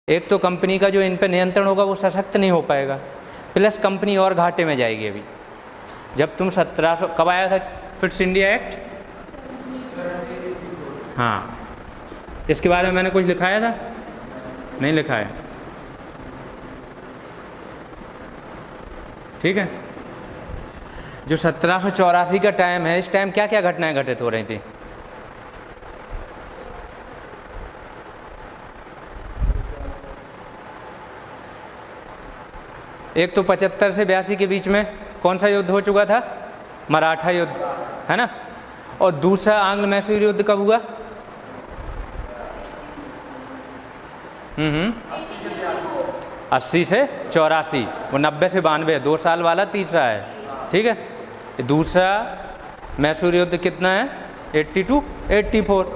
एक तो कंपनी का जो इन पर नियंत्रण होगा वो सशक्त नहीं हो पाएगा, प्लस कंपनी और घाटे में जाएगी। अभी जब तुम 1700 कब आया था फिट्स इंडिया एक्ट? हाँ, इसके बारे में मैंने कुछ लिखाया था? नहीं लिखा है, ठीक है। जो 1784 का टाइम है, इस टाइम क्या क्या घटनाएं घटित हो रही थी? एक तो 75 से 82 के बीच में कौन सा युद्ध हो चुका था? मराठा युद्ध, है ना। और दूसरा आंग्ल मैसूर युद्ध कब हुआ? 80 से 84, वो 90 से 92, 2 साल वाला तीसरा है, ठीक है। दूसरा मैसूर युद्ध कितना है? 82, 84।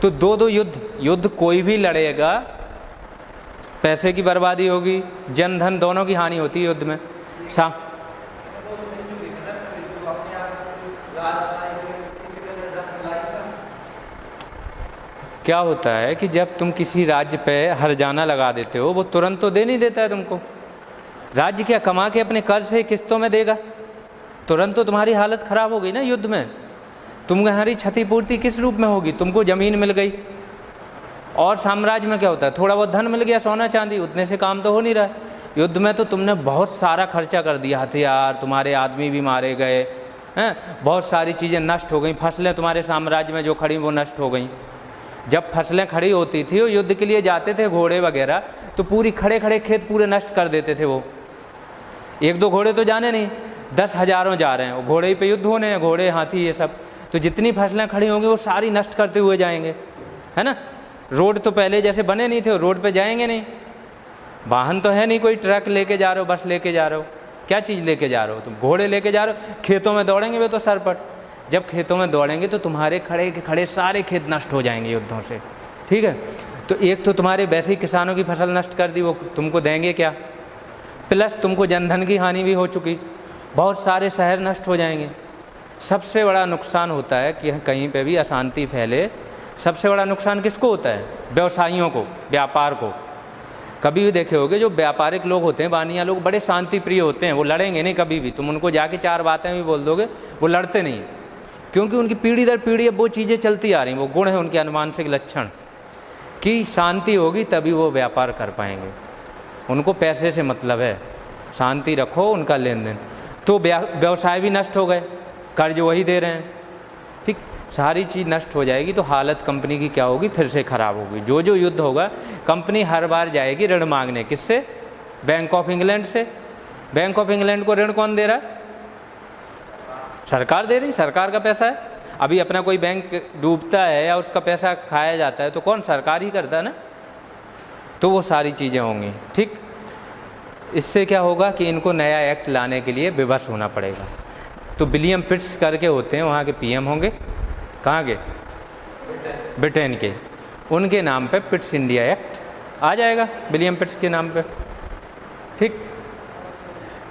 तो दो युद्ध कोई भी लड़ेगा, पैसे की बर्बादी होगी, जन धन दोनों की हानि होती है युद्ध में। क्या होता है कि जब तुम किसी राज्य पे हर्जाना लगा देते हो, वो तुरंत तो दे नहीं देता है तुमको। राज्य क्या कमा के अपने कर्ज से किस्तों में देगा? तुरंत तो तुम्हारी हालत खराब हो गई ना युद्ध में। तुम्हारी क्षतिपूर्ति किस रूप में होगी? तुमको जमीन मिल गई, और साम्राज्य में क्या होता है? थोड़ा बहुत धन मिल गया, सोना चांदी, उतने से काम तो हो नहीं रहा है। युद्ध में तो तुमने बहुत सारा खर्चा कर दिया, हथियार, तुम्हारे आदमी भी मारे गए हैं, बहुत सारी चीज़ें नष्ट हो गई, फसलें तुम्हारे साम्राज्य में जो खड़ी वो नष्ट हो गई। जब फसलें खड़ी होती थी, वो युद्ध के लिए जाते थे घोड़े वगैरह, तो पूरी खड़े खड़े खेत पूरे नष्ट कर देते थे वो। एक दो घोड़े तो जाने नहीं, 10 हजारों जा रहे हैं, वो घोड़े पे युद्ध होने हैं, घोड़े हाथी ये सब, तो जितनी फसलें खड़ी होंगी वो सारी नष्ट करते हुए जाएंगे, है ना। रोड तो पहले जैसे बने नहीं थे, रोड पे जाएंगे नहीं, वाहन तो है नहीं, कोई ट्रक लेके जा रहे हो, बस लेके जा रहे हो, क्या चीज़ लेके जा रहे हो? तुम घोड़े लेके जा रहे हो, खेतों में दौड़ेंगे वे तो सरपट। जब खेतों में दौड़ेंगे तो तुम्हारे खड़े के खड़े सारे खेत नष्ट हो जाएंगे युद्धों से, ठीक है। तो एक तो तुम्हारे वैसे ही किसानों की फसल नष्ट कर दी, वो तुमको देंगे क्या? प्लस तुमको जनधन की हानि भी हो चुकी, बहुत सारे शहर नष्ट हो जाएंगे। सबसे बड़ा नुकसान होता है कि कहीं पे भी अशांति फैले, सबसे बड़ा नुकसान किसको होता है? व्यवसायियों को, व्यापार को। कभी भी देखे होगे जो व्यापारिक लोग होते हैं, बानिया लोग, बड़े शांति प्रिय होते हैं, वो लड़ेंगे नहीं कभी भी। तुम उनको जाके 4 बातें भी बोल दोगे, वो लड़ते नहीं, क्योंकि उनकी पीढ़ी दर पीढ़ी अब वो चीज़ें चलती आ रही, वो गुण है उनके अनुवांशिक लक्षण कि शांति होगी तभी वो व्यापार कर पाएंगे। उनको पैसे से मतलब है, शांति रखो उनका लेन देन। तो व्यवसाय भी नष्ट हो गए, कर्ज वही दे रहे हैं, ठीक, सारी चीज़ नष्ट हो जाएगी। तो हालत कंपनी की क्या होगी? फिर से खराब होगी। जो युद्ध होगा, कंपनी हर बार जाएगी ऋण मांगने, किससे? बैंक ऑफ इंग्लैंड से। बैंक ऑफ इंग्लैंड को ऋण कौन दे रहा है? सरकार दे रही, सरकार का पैसा है। अभी अपना कोई बैंक डूबता है या उसका पैसा खाया जाता है तो कौन? सरकार ही करता है ना। तो वो सारी चीज़ें होंगी, ठीक। इससे क्या होगा कि इनको नया एक्ट लाने के लिए विवश होना पड़ेगा। तो विलियम पिट्स करके होते हैं, वहाँ के पीएम होंगे, कहाँ के? ब्रिटेन के। उनके नाम पे पिट्स इंडिया एक्ट आ जाएगा, विलियम पिट्स के नाम पे, ठीक।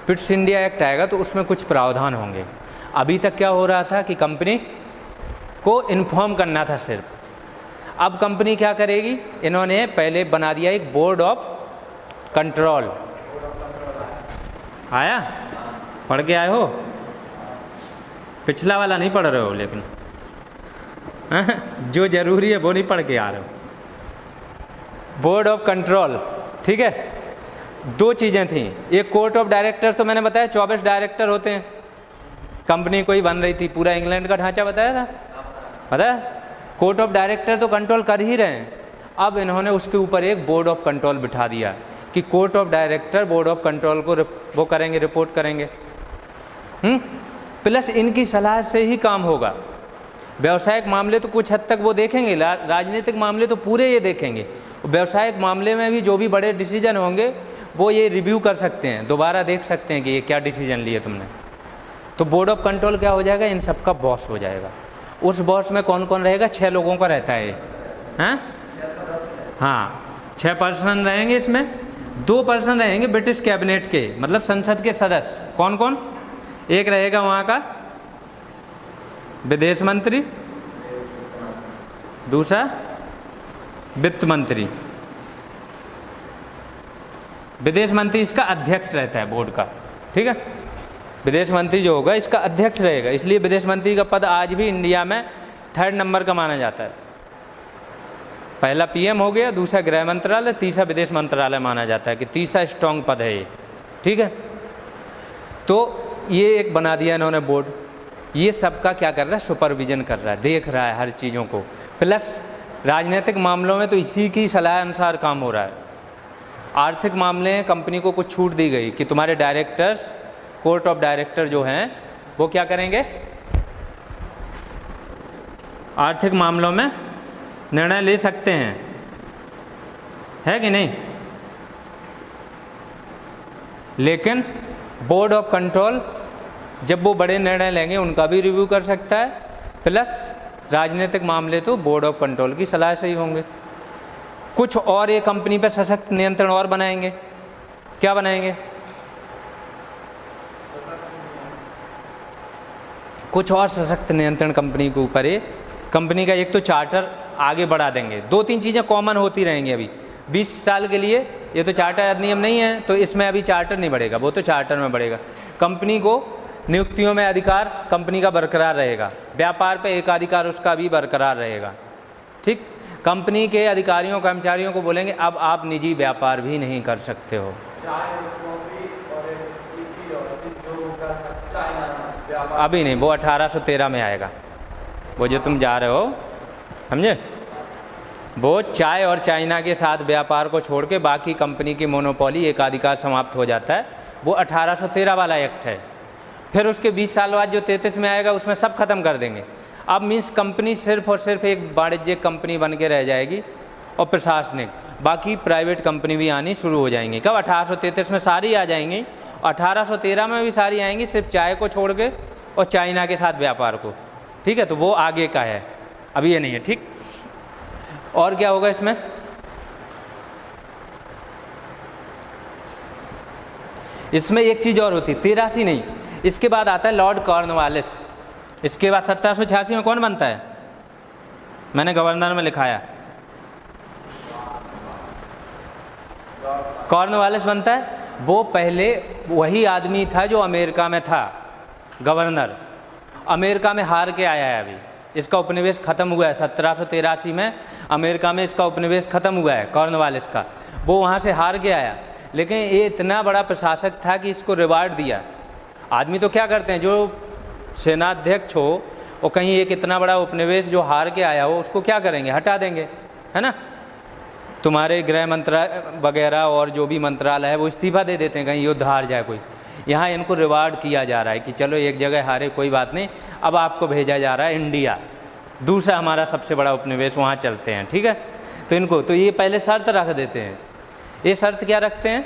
पिट्स इंडिया एक्ट आएगा तो उसमें कुछ प्रावधान होंगे। अभी तक क्या हो रहा था कि कंपनी को इन्फॉर्म करना था सिर्फ। अब कंपनी क्या करेगी? इन्होंने पहले बना दिया एक बोर्ड ऑफ कंट्रोल। आया? पढ़ के आए हो? पिछला वाला नहीं पढ़ रहे हो, लेकिन जो जरूरी है वो नहीं पढ़ के आ रहे हो। बोर्ड ऑफ कंट्रोल, ठीक है। 2 चीज़ें थी, एक कोर्ट ऑफ डायरेक्टर्स, तो मैंने बताया 24 डायरेक्टर होते हैं। कंपनी कोई बन रही थी, पूरा इंग्लैंड का ढांचा बताया था, पता है। कोर्ट ऑफ डायरेक्टर तो कंट्रोल कर ही रहे हैं, अब इन्होंने उसके ऊपर एक बोर्ड ऑफ कंट्रोल बिठा दिया कि court of director board of control को वो करेंगे, रिपोर्ट करेंगे। प्लस इनकी सलाह से ही काम होगा। व्यवसायिक मामले तो कुछ हद तक वो देखेंगे, राजनीतिक मामले तो पूरे ये देखेंगे। व्यवसायिक मामले में भी जो भी बड़े डिसीजन होंगे वो ये रिव्यू कर सकते हैं, दोबारा देख सकते हैं कि ये क्या डिसीजन लिए तुमने। तो बोर्ड ऑफ कंट्रोल क्या हो जाएगा? इन सब का बॉस हो जाएगा। उस बॉस में कौन कौन रहेगा? 6 लोगों का रहता है, हैं? हाँ, 6 पर्सन रहेंगे। इसमें 2 पर्सन रहेंगे ब्रिटिश कैबिनेट के, मतलब संसद के सदस्य। कौन कौन? एक रहेगा वहाँ का विदेश मंत्री, दूसरा वित्त मंत्री, विदेश मंत्री इसका अध्यक्ष रहता है बोर्ड का, ठीक है। विदेश मंत्री जो होगा इसका अध्यक्ष रहेगा, इसलिए विदेश मंत्री का पद आज भी इंडिया में 3rd नंबर का माना जाता है। पहला पीएम हो गया, दूसरा गृह मंत्रालय, तीसरा विदेश मंत्रालय माना जाता है कि तीसरा स्ट्रॉन्ग पद है ये, ठीक है। तो ये एक बना दिया इन्होंने बोर्ड, ये सबका क्या कर रहा है, सुपरविजन कर रहा है, देख रहा है हर चीज़ों को। प्लस राजनीतिक मामलों में तो इसी की सलाह अनुसार काम हो रहा है। आर्थिक मामले में कंपनी को कुछ छूट दी गई कि तुम्हारे डायरेक्टर्स, कोर्ट ऑफ डायरेक्टर जो हैं वो क्या करेंगे, आर्थिक मामलों में निर्णय ले सकते हैं, है कि नहीं। लेकिन बोर्ड ऑफ कंट्रोल जब वो बड़े निर्णय लेंगे उनका भी रिव्यू कर सकता है, प्लस राजनीतिक मामले तो बोर्ड ऑफ कंट्रोल की सलाह से ही होंगे। कुछ और ये कंपनी पर सशक्त नियंत्रण और बनाएंगे, क्या बनाएंगे, कुछ और सशक्त नियंत्रण कंपनी के ऊपर। ये कंपनी का एक तो चार्टर आगे बढ़ा देंगे, 2-3 चीज़ें कॉमन होती रहेंगी। अभी 20 साल के लिए ये तो चार्टर अधिनियम नहीं है, तो इसमें अभी चार्टर नहीं बढ़ेगा, वो तो चार्टर में बढ़ेगा। कंपनी को नियुक्तियों में अधिकार कंपनी का बरकरार रहेगा, व्यापार पे एकाधिकार उसका भी बरकरार रहेगा, ठीक। कंपनी के अधिकारियों कर्मचारियों को बोलेंगे अब आप निजी व्यापार भी नहीं कर सकते हो। अभी नहीं, वो 1813 में आएगा, वो जो तुम जा रहे हो, समझे। वो चाय और चाइना के साथ व्यापार को छोड़ के बाकी कंपनी की मोनोपोली एकाधिकार समाप्त हो जाता है, वो 1813 वाला एक्ट है। फिर उसके 20 साल बाद जो 33 में आएगा उसमें सब खत्म कर देंगे। अब मीन्स कंपनी सिर्फ और सिर्फ एक वाणिज्यिक कंपनी बन के रह जाएगी और प्रशासनिक, बाकी प्राइवेट कंपनी भी आनी शुरू हो जाएंगी। कब, 1833 में सारी आ जाएंगी, 1813 में भी सारी आएंगी, सिर्फ चाय को छोड़ के और चाइना के साथ व्यापार को, ठीक है। तो वो आगे का है, अभी ये नहीं है, ठीक। और क्या होगा इसमें, इसमें एक चीज़ और होती, 83 नहीं, इसके बाद आता है लॉर्ड कॉर्नवालिस। इसके बाद 1786 में कौन बनता है, मैंने गवर्नर में लिखाया, कॉर्नवालिस बनता है। वो पहले वही आदमी था जो अमेरिका में था गवर्नर, अमेरिका में हार के आया है। अभी इसका उपनिवेश खत्म हुआ है 1783 में, अमेरिका में इसका उपनिवेश खत्म हुआ है कॉर्नवालिस का, वो वहाँ से हार के आया। लेकिन ये इतना बड़ा प्रशासक था कि इसको रिवार्ड दिया। आदमी तो क्या करते हैं, जो सेनाध्यक्ष हो और कहीं एक इतना बड़ा उपनिवेश जो हार के आया हो उसको क्या करेंगे, हटा देंगे, है ना। तुम्हारे गृह मंत्रालय वगैरह और जो भी मंत्रालय है वो इस्तीफा दे देते हैं, कहीं युद्ध हार जाए कोई। यहाँ इनको रिवार्ड किया जा रहा है कि चलो एक जगह हारे कोई बात नहीं, अब आपको भेजा जा रहा है इंडिया, दूसरा हमारा सबसे बड़ा उपनिवेश, वहाँ चलते हैं, ठीक है। तो इनको तो ये पहले शर्त रख देते हैं। ये शर्त क्या रखते हैं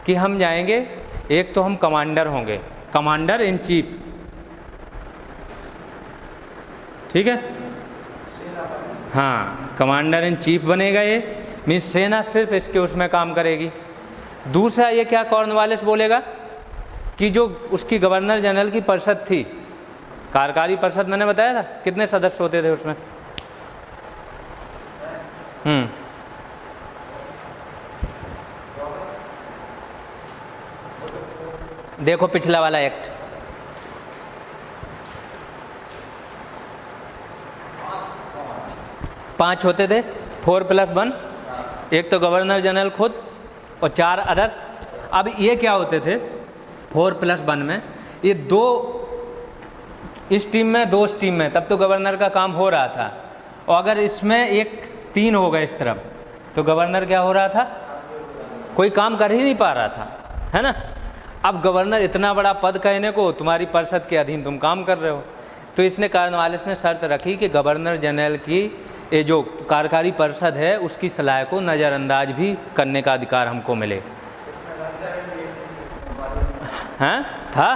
कि हम जाएंगे, एक तो हम कमांडर होंगे, कमांडर इन चीफ, ठीक है, हाँ, कमांडर इन चीफ बनेगा। ये मीन्स सेना सिर्फ इसके उसमें काम करेगी। दूसरा ये क्या कॉर्नवालिस बोलेगा कि जो उसकी गवर्नर जनरल की परिषद थी, कार्यकारी परिषद, मैंने बताया था कितने सदस्य होते थे उसमें, देखो पिछला वाला एक्ट, पांच होते थे, 4+1, एक तो गवर्नर जनरल खुद और 4 अदर। अब ये क्या होते थे 4+1 में, ये 2 इस टीम में 2 इस टीम में, तब तो गवर्नर का काम हो रहा था। और अगर इसमें एक 3 हो गए इस तरफ, तो गवर्नर क्या हो रहा था, कोई काम कर ही नहीं पा रहा था, है ना। अब गवर्नर इतना बड़ा पद कहने को, तुम्हारी परिषद के अधीन तुम काम कर रहे हो। तो इसने कॉर्नवालिस ने शर्त रखी कि गवर्नर जनरल की ये जो कार्यकारी परिषद है उसकी सलाह को नज़रअंदाज भी करने का अधिकार हमको मिले। हाँ था,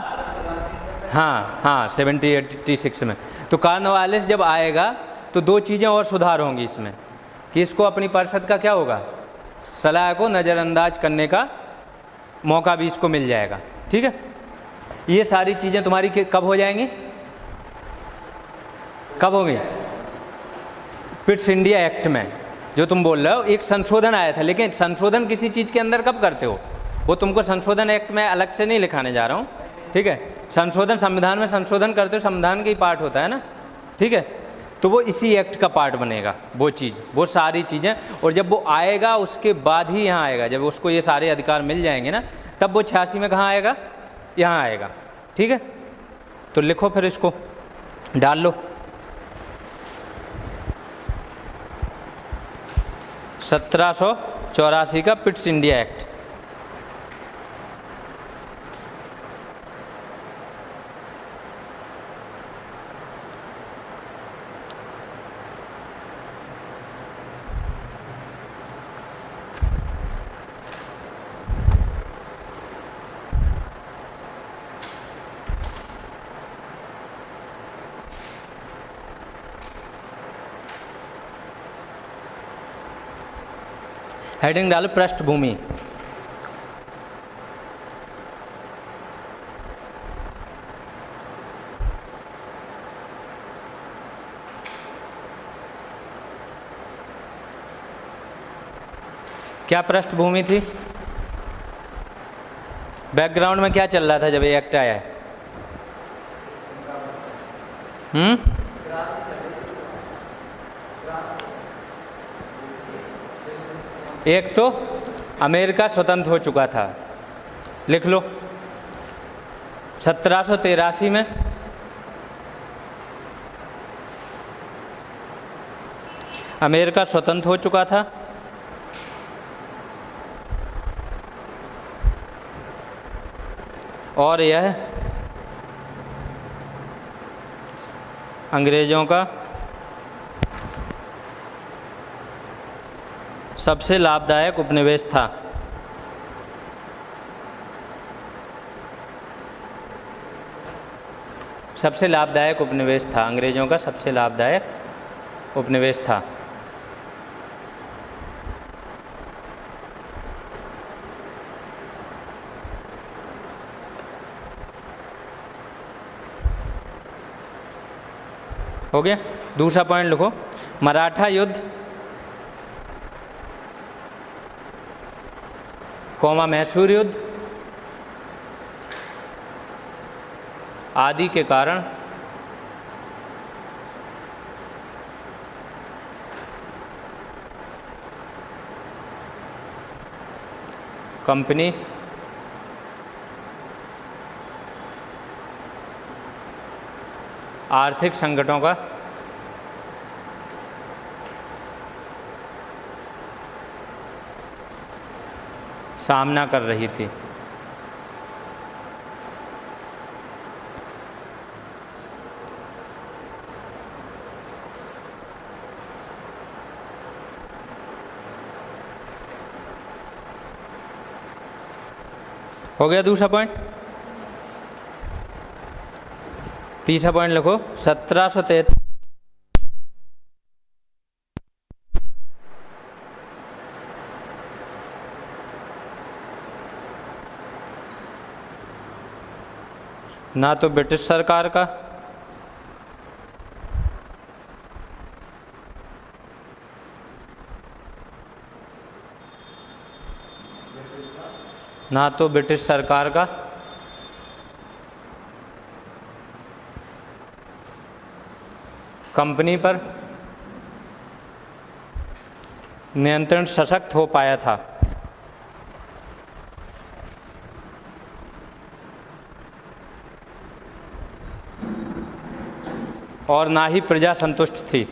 हाँ 1786 में। तो कॉर्नवालिस जब आएगा तो 2 चीज़ें और सुधार होंगी इसमें, कि इसको अपनी परिषद का क्या होगा, सलाह को नज़रअंदाज करने का मौका भी इसको मिल जाएगा, ठीक है। ये सारी चीज़ें तुम्हारी कब हो जाएंगी, कब होंगी, पिट्स इंडिया एक्ट में। जो तुम बोल रहे हो एक संशोधन आया था, लेकिन संशोधन किसी चीज़ के अंदर कब करते हो, वो तुमको संशोधन एक्ट में अलग से नहीं लिखाने जा रहा हूँ, ठीक है। संशोधन, संविधान में संशोधन करते हो, संविधान का ही पार्ट होता है ना, ठीक है। तो वो इसी एक्ट का पार्ट बनेगा, वो चीज़, वो सारी चीज़ें। और जब वो आएगा उसके बाद ही यहाँ आएगा, जब उसको ये सारे अधिकार मिल जाएंगे ना, तब वो 86 में कहाँ आएगा, यहाँ आएगा, ठीक है। तो लिखो फिर, इसको डाल लो। 1784 का पिट्स इंडिया एक्ट। हेडिंग डालो पृष्ठभूमि। क्या पृष्ठभूमि थी, बैकग्राउंड में क्या चल रहा था जब ये एक्ट आया है? एक तो अमेरिका स्वतंत्र हो चुका था, लिख लो। 1783 में अमेरिका स्वतंत्र हो चुका था। और यह अंग्रेज़ों का सबसे लाभदायक उपनिवेश था। सबसे लाभदायक उपनिवेश था, अंग्रेज़ों का सबसे लाभदायक उपनिवेश था। हो गया। दूसरा पॉइंट लिखो, मराठा युद्ध, मैसूर युद्ध आदि के कारण कंपनी आर्थिक संकटों का सामना कर रही थी। हो गया दूसरा पॉइंट। तीसरा पॉइंट लिखो, 1733 ना तो ब्रिटिश सरकार का कंपनी पर नियंत्रण सशक्त हो पाया था। और ना ही प्रजा संतुष्ट थी।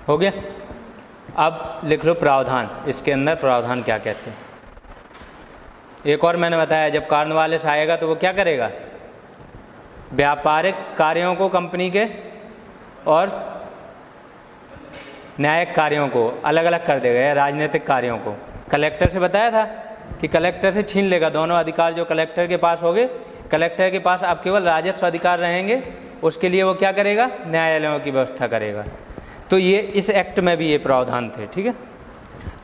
हो गया। अब लिख लो प्रावधान, इसके अंदर प्रावधान क्या कहते हैं। एक और मैंने बताया, जब कॉर्नवालिस आएगा तो वो क्या करेगा, व्यापारिक कार्यों को कंपनी के और न्यायिक कार्यों को अलग अलग कर देगा, या राजनीतिक कार्यों को। कलेक्टर से बताया था कि कलेक्टर से छीन लेगा दोनों अधिकार जो कलेक्टर के पास होंगे। कलेक्टर के पास अब केवल राजस्व अधिकार रहेंगे, उसके लिए वो क्या करेगा, न्यायालयों की व्यवस्था करेगा। तो ये इस एक्ट में भी ये प्रावधान थे। ठीक है,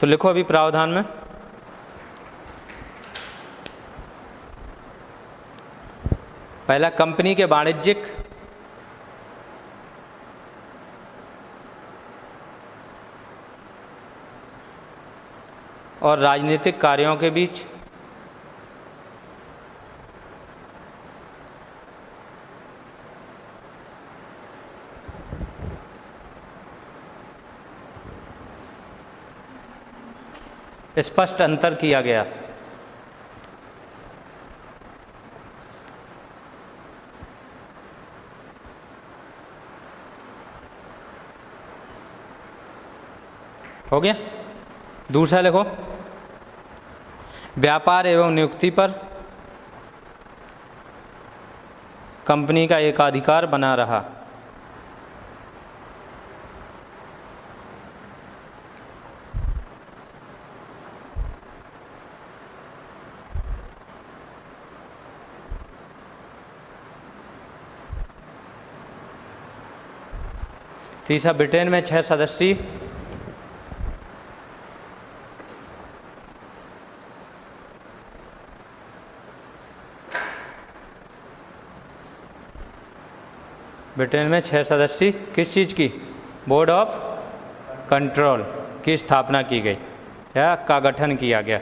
तो लिखो अभी प्रावधान में, पहला कंपनी के वाणिज्यिक और राजनीतिक कार्यों के बीच स्पष्ट अंतर किया गया। हो गया। दूसरा लिखो, व्यापार एवं नियुक्ति पर कंपनी का एकाधिकार बना रहा। तीसरा, ब्रिटेन में 6 सदस्यीय किस चीज़ की, बोर्ड ऑफ कंट्रोल की स्थापना की गई या का गठन किया गया।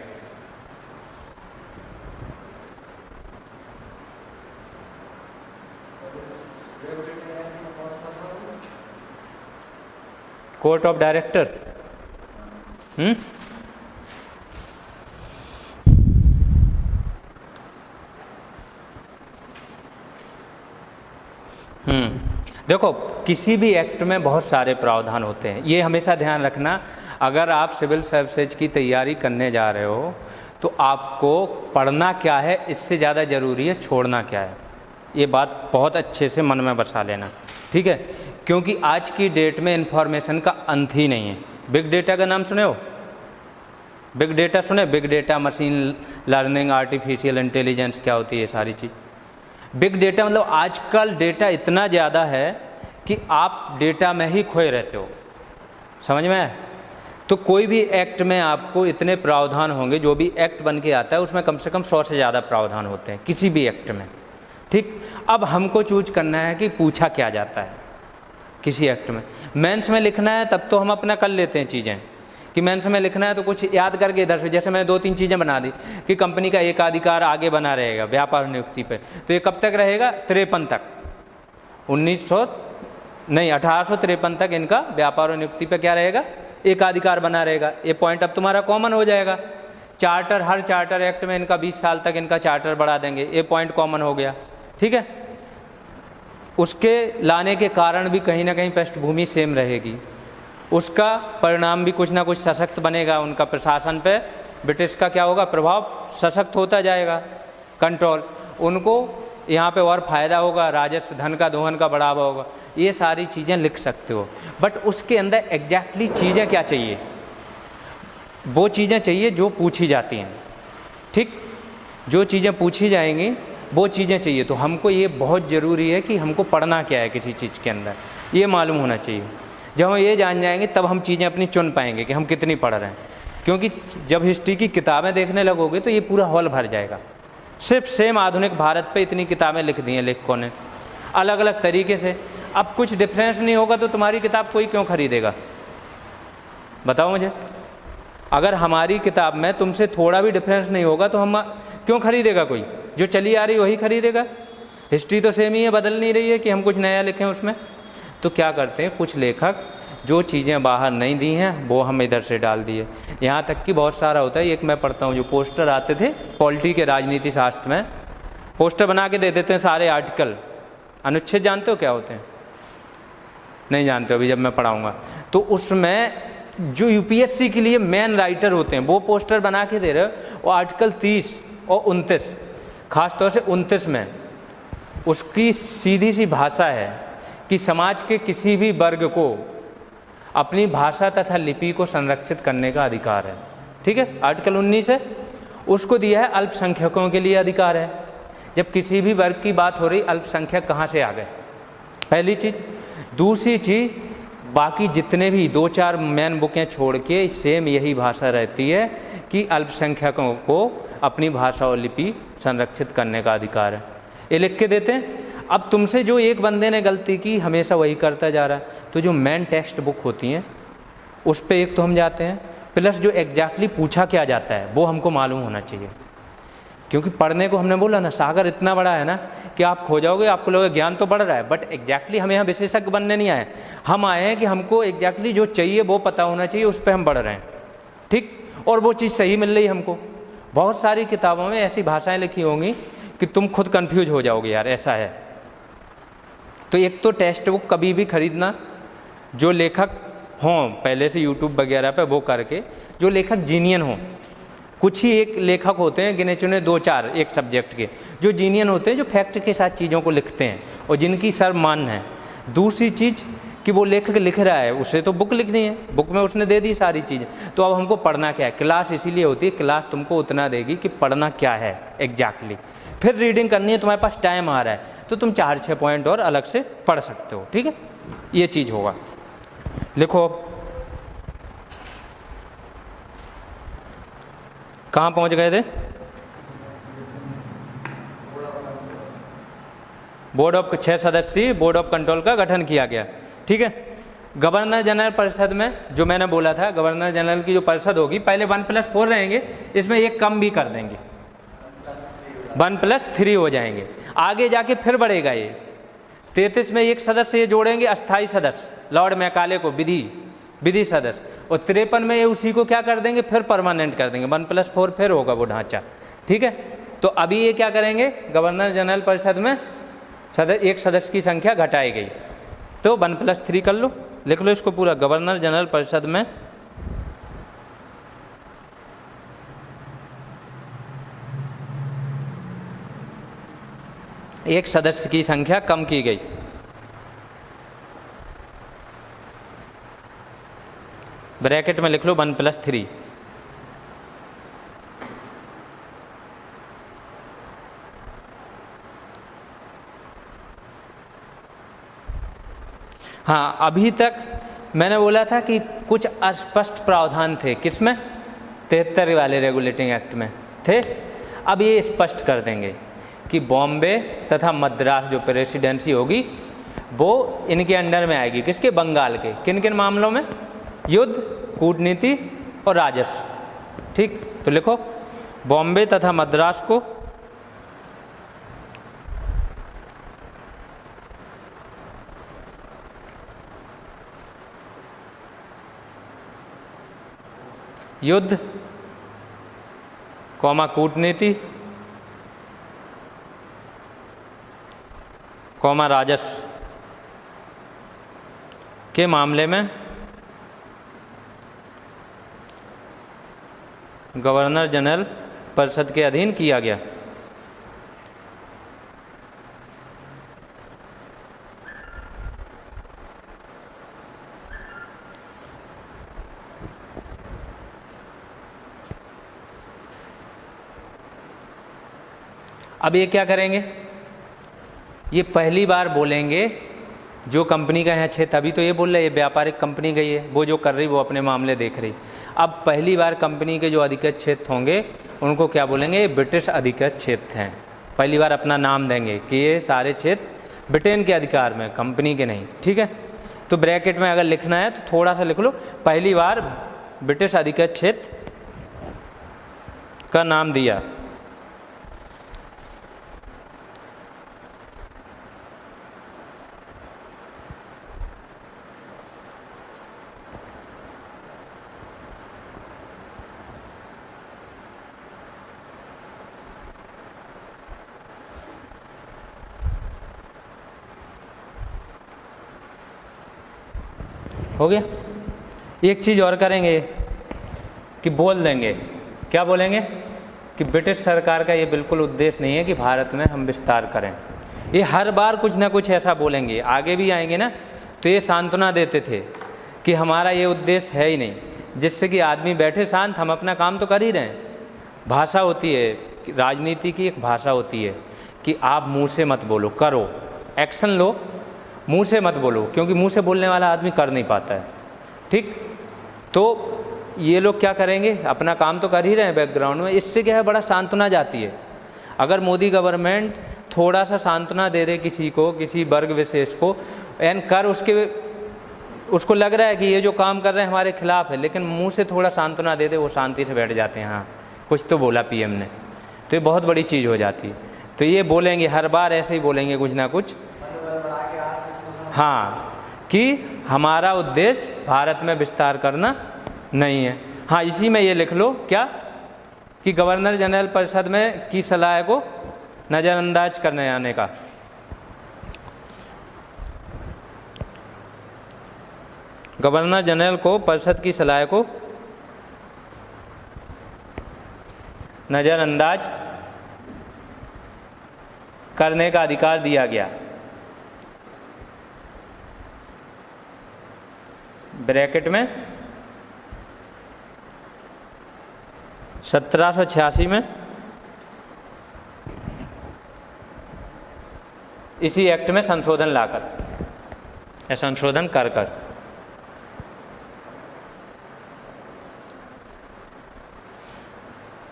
कोर्ट ऑफ डायरेक्टर, देखो किसी भी एक्ट में बहुत सारे प्रावधान होते हैं, ये हमेशा ध्यान रखना। अगर आप सिविल सर्विसेज की तैयारी करने जा रहे हो तो आपको पढ़ना क्या है इससे ज़्यादा ज़रूरी है छोड़ना क्या है। ये बात बहुत अच्छे से मन में बसा लेना, ठीक है, क्योंकि आज की डेट में इन्फॉर्मेशन का अंत ही नहीं है। बिग डेटा का नाम सुने हो, बिग डेटा सुने, big data, machine learning, artificial intelligence क्या होती है ये सारी चीज़। बिग डेटा मतलब आजकल डेटा इतना ज़्यादा है कि आप डेटा में ही खोए रहते हो, समझ में आया। तो कोई भी एक्ट में आपको इतने प्रावधान होंगे, जो भी एक्ट बन के आता है उसमें कम से कम 100 से ज़्यादा प्रावधान होते हैं किसी भी एक्ट में, ठीक। अब हमको चूज करना है कि पूछा क्या जाता है किसी एक्ट में। मेंस में लिखना है तब तो हम अपना कर लेते हैं चीज़ें, कि मेंस में लिखना है तो कुछ याद करके इधर से, जैसे मैंने 2-3 चीज़ें बना दी कि कंपनी का एकाधिकार आगे बना रहेगा व्यापार नियुक्ति पे, तो ये कब तक रहेगा, 53 तक, 1853 तक इनका व्यापार और नियुक्ति पे क्या रहेगा, एकाधिकार बना रहेगा। ये पॉइंट अब तुम्हारा कॉमन हो जाएगा। चार्टर, हर चार्टर एक्ट में इनका 20 साल तक इनका चार्टर बढ़ा देंगे, ये पॉइंट कॉमन हो गया, ठीक है। उसके लाने के कारण भी कहीं ना कहीं पृष्ठभूमि सेम रहेगी, उसका परिणाम भी कुछ ना कुछ सशक्त बनेगा। उनका प्रशासन पे ब्रिटिश का क्या होगा, प्रभाव सशक्त होता जाएगा, कंट्रोल, उनको यहाँ पे और फायदा होगा, राजस्व धन का दोहन का बढ़ावा होगा। ये सारी चीज़ें लिख सकते हो, बट उसके अंदर एग्जैक्टली चीज़ें क्या चाहिए, वो चीज़ें चाहिए जो पूछी जाती हैं, ठीक। जो चीज़ें पूछी जाएंगी वो चीज़ें चाहिए। तो हमको ये बहुत ज़रूरी है कि हमको पढ़ना क्या है किसी चीज़ के अंदर, ये मालूम होना चाहिए। जब हम ये जान जाएंगे तब हम चीज़ें अपनी चुन पाएंगे कि हम कितनी पढ़ रहे हैं। क्योंकि जब हिस्ट्री की किताबें देखने लगोगे तो ये पूरा हॉल भर जाएगा। सिर्फ सेम आधुनिक भारत पे इतनी किताबें लिख दी हैं लेखकों ने अलग अलग तरीके से। अब कुछ डिफरेंस नहीं होगा तो तुम्हारी किताब कोई क्यों खरीदेगा, बताओ मुझे। अगर हमारी किताब में तुमसे थोड़ा भी डिफरेंस नहीं होगा तो हम क्यों खरीदेगा कोई, जो चली आ रही वही खरीदेगा। हिस्ट्री तो सेम ही है, बदल नहीं रही है कि हम कुछ नया लिखें उसमें। तो क्या करते हैं कुछ लेखक, जो चीज़ें बाहर नहीं दी हैं वो हम इधर से डाल दिए। यहाँ तक कि बहुत सारा होता है, एक मैं पढ़ता हूँ जो पोस्टर आते थे पॉलिटी के, राजनीति शास्त्र में पोस्टर बना के दे देते हैं सारे आर्टिकल। अनुच्छेद जानते हो क्या होते हैं, नहीं जानते हो, अभी जब मैं पढ़ाऊँगा। तो उसमें जो यूपीएससी के लिए मेन राइटर होते हैं वो पोस्टर बना के दे रहे हो, और आर्टिकल 30 और 29, खासतौर से 29 में उसकी सीधी सी भाषा है कि समाज के किसी भी वर्ग को अपनी भाषा तथा लिपि को संरक्षित करने का अधिकार है, ठीक है। आर्टिकल 19 है, उसको दिया है अल्पसंख्यकों के लिए अधिकार है। जब किसी भी वर्ग की बात हो रही, अल्पसंख्यक कहाँ से आ गए, पहली चीज़। दूसरी चीज़, बाकी जितने भी 2-4 मेन बुकें छोड़ के सेम यही भाषा रहती है कि अल्पसंख्यकों को अपनी भाषा और लिपि संरक्षित करने का अधिकार है, ये लिख के देते हैं। अब तुमसे जो एक बंदे ने गलती की हमेशा वही करता जा रहा है, तो जो मेन टेक्स्ट बुक होती हैं उस पर एक तो हम जाते हैं, प्लस जो एग्जैक्टली पूछा क्या जाता है वो हमको मालूम होना चाहिए। क्योंकि पढ़ने को हमने बोला ना, सागर इतना बड़ा है ना कि आप खो जाओगे, आपको लोग ज्ञान तो बढ़ रहा है, बट एग्जैक्टली हम यहाँ विशेषज्ञ बनने नहीं आए, हम आए हैं कि हमको एग्जैक्टली जो चाहिए वो पता होना चाहिए, उस पर हम बढ़ रहे हैं, ठीक, और वो चीज़ सही मिल रही हमको। बहुत सारी किताबों में ऐसी भाषाएं लिखी होंगी कि तुम खुद कंफ्यूज हो जाओगे, यार ऐसा है। तो एक तो टेक्स्ट बुक कभी भी खरीदना, जो लेखक हों पहले से यूट्यूब वगैरह पे वो करके, जो लेखक जीनियन हों। कुछ ही एक लेखक होते हैं गिने चुने 2-4 एक सब्जेक्ट के, जो जीनियन होते हैं, जो फैक्ट के साथ चीज़ों को लिखते हैं और जिनकी सर्वमान्य है। दूसरी चीज़ कि वो लेखक लिख रहा है, उसे तो बुक लिखनी है, बुक में उसने दे दी सारी चीज़ें, तो अब हमको पढ़ना क्या है। क्लास इसीलिए होती है, क्लास तुमको उतना देगी कि पढ़ना क्या है एग्जैक्टली। फिर रीडिंग करनी है, तुम्हारे पास टाइम आ रहा है तो तुम 4-6 पॉइंट और अलग से पढ़ सकते हो, ठीक है, ये चीज़ होगा। लिखो, कहाँ पहुँच गए थे? बोर्ड ऑफ 6 सदस्यीय बोर्ड ऑफ कंट्रोल का गठन किया गया, ठीक है। गवर्नर जनरल परिषद में जो मैंने बोला था, गवर्नर जनरल की जो परिषद होगी, पहले 1+4 रहेंगे, इसमें एक कम भी कर देंगे, 1+3 हो जाएंगे। आगे जाके फिर बढ़ेगा ये। 33 में एक सदस्य ये जोड़ेंगे, अस्थाई सदस्य, लॉर्ड मैकाले को विधि सदस्य, और 53 में ये उसी को क्या कर देंगे, फिर परमानेंट कर देंगे, 1+4 फिर होगा वो ढांचा, ठीक है। तो अभी ये क्या करेंगे, गवर्नर जनरल परिषद में एक सदस्य की संख्या घटाई गई, तो 1+3 कर लो, लिख लो इसको पूरा। गवर्नर जनरल परिषद में एक सदस्य की संख्या कम की गई। ब्रैकेट में लिख लो 1+3। हाँ, अभी तक मैंने बोला था कि कुछ अस्पष्ट प्रावधान थे, किसमें? 73 वाले रेगुलेटिंग एक्ट में थे। अब ये स्पष्ट कर देंगे कि बॉम्बे तथा मद्रास जो प्रेसिडेंसी होगी वो इनके अंडर में आएगी, किसके? बंगाल के। किन किन मामलों में? युद्ध, कूटनीति और राजस्व, ठीक। तो लिखो, बॉम्बे तथा मद्रास को युद्ध, कूटनीति, राजस्व के मामले में गवर्नर जनरल परिषद के अधीन किया गया। अब ये क्या करेंगे, ये पहली बार बोलेंगे जो कंपनी का है क्षेत्र, अभी तो ये बोल रहे ये व्यापारिक कंपनी गई है, वो जो कर रही वो अपने मामले देख रही। अब पहली बार कंपनी के जो अधिकृत क्षेत्र होंगे उनको क्या बोलेंगे, ये ब्रिटिश अधिकृत क्षेत्र हैं। पहली बार अपना नाम देंगे कि ये सारे क्षेत्र ब्रिटेन के अधिकार में, कंपनी के नहीं, ठीक है। तो ब्रैकेट में अगर लिखना है तो थोड़ा सा लिख लो, पहली बार ब्रिटिश अधिकृत क्षेत्र का नाम दिया। हो गया। एक चीज़ और करेंगे कि बोल देंगे, क्या बोलेंगे कि ब्रिटिश सरकार का ये बिल्कुल उद्देश्य नहीं है कि भारत में हम विस्तार करें। ये हर बार कुछ ना कुछ ऐसा बोलेंगे, आगे भी आएंगे ना, तो ये सांत्वना देते थे कि हमारा ये उद्देश्य है ही नहीं, जिससे कि आदमी बैठे शांत, हम अपना काम तो कर ही रहे हैं। भाषा होती है, राजनीति की एक भाषा होती है कि आप मुँह से मत बोलो, करो, एक्शन लो, मुंह से मत बोलो, क्योंकि मुंह से बोलने वाला आदमी कर नहीं पाता है। ठीक, तो ये लोग क्या करेंगे, अपना काम तो कर ही रहे हैं बैकग्राउंड में, इससे क्या है बड़ा सांत्वना जाती है। अगर मोदी गवर्नमेंट थोड़ा सा सांत्वना दे दे किसी को, किसी वर्ग विशेष को, एन कर उसको लग रहा है कि ये जो काम कर रहे हैं हमारे खिलाफ है, लेकिन मुंह से थोड़ा सांत्वना दे दे, वो शांति से बैठ जाते हैं, हाँ कुछ तो बोला पीएम ने, तो ये बहुत बड़ी चीज़ हो जाती है। तो ये बोलेंगे हर बार, ऐसे ही बोलेंगे कुछ ना कुछ, हाँ, कि हमारा उद्देश्य भारत में विस्तार करना नहीं है। हाँ, इसी में ये लिख लो क्या, कि गवर्नर जनरल परिषद में की सलाह को नज़रअंदाज करने आने का। गवर्नर जनरल को परिषद की सलाह को नज़रअंदाज करने का अधिकार दिया गया। ब्रैकेट में 1786 में इसी एक्ट में संशोधन लाकर या संशोधन कर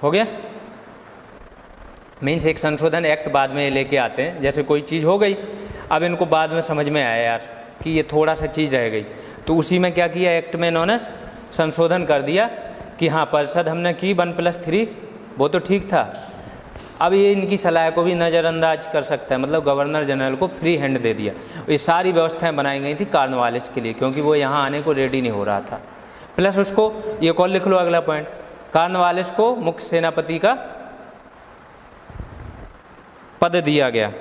हो गया। मीन्स एक संशोधन एक्ट बाद में लेके आते हैं, जैसे कोई चीज़ हो गई, अब इनको बाद में समझ में आया यार कि ये थोड़ा सा चीज़ रह गई, तो उसी में क्या किया, एक्ट में इन्होंने संशोधन कर दिया कि हाँ परिषद हमने की 1+3, वो तो ठीक था, अब ये इनकी सलाह को भी नज़रअंदाज कर सकता है, मतलब गवर्नर जनरल को फ्री हैंड दे दिया। ये सारी व्यवस्थाएं बनाई गई थी कॉर्नवालिस के लिए, क्योंकि वो यहाँ आने को रेडी नहीं हो रहा था। प्लस उसको ये कॉल लिख लो अगला पॉइंट, कॉर्नवालिस को मुख्य सेनापति का पद दिया गया।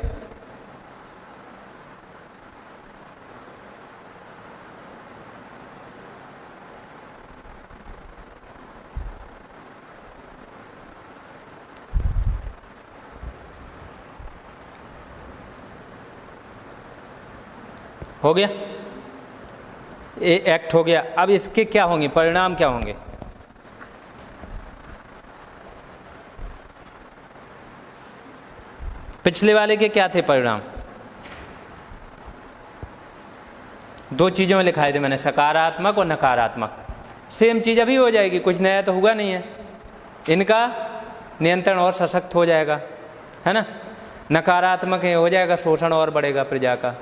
हो गया, ये एक्ट हो गया। अब इसके क्या होंगे परिणाम, क्या होंगे, पिछले वाले के क्या थे परिणाम, दो चीज़ों में लिखाए थे मैंने, सकारात्मक और नकारात्मक। सेम चीज़ अभी हो जाएगी, कुछ नया तो हुआ नहीं है, इनका नियंत्रण और सशक्त हो जाएगा, है ना। नकारात्मक ये हो जाएगा, शोषण और बढ़ेगा प्रजा का,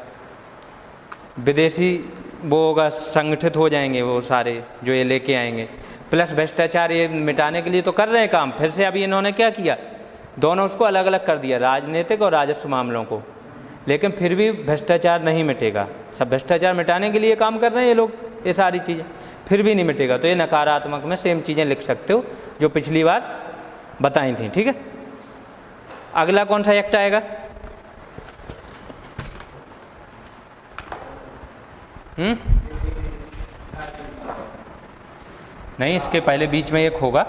विदेशी वो होगा, संगठित हो जाएंगे वो सारे जो ये लेके आएंगे। प्लस भ्रष्टाचार ये मिटाने के लिए तो कर रहे हैं काम, फिर से अभी इन्होंने क्या किया, दोनों उसको अलग अलग कर दिया, राजनीतिक और राजस्व मामलों को, लेकिन फिर भी भ्रष्टाचार नहीं मिटेगा। सब भ्रष्टाचार मिटाने के लिए काम कर रहे हैं ये लोग, ये सारी चीज़ें, फिर भी नहीं मिटेगा। तो ये नकारात्मक में सेम चीज़ें लिख सकते हो जो पिछली बार बताई थी, ठीक है। अगला कौन सा एक्ट आएगा, नहीं इसके पहले बीच में एक होगा,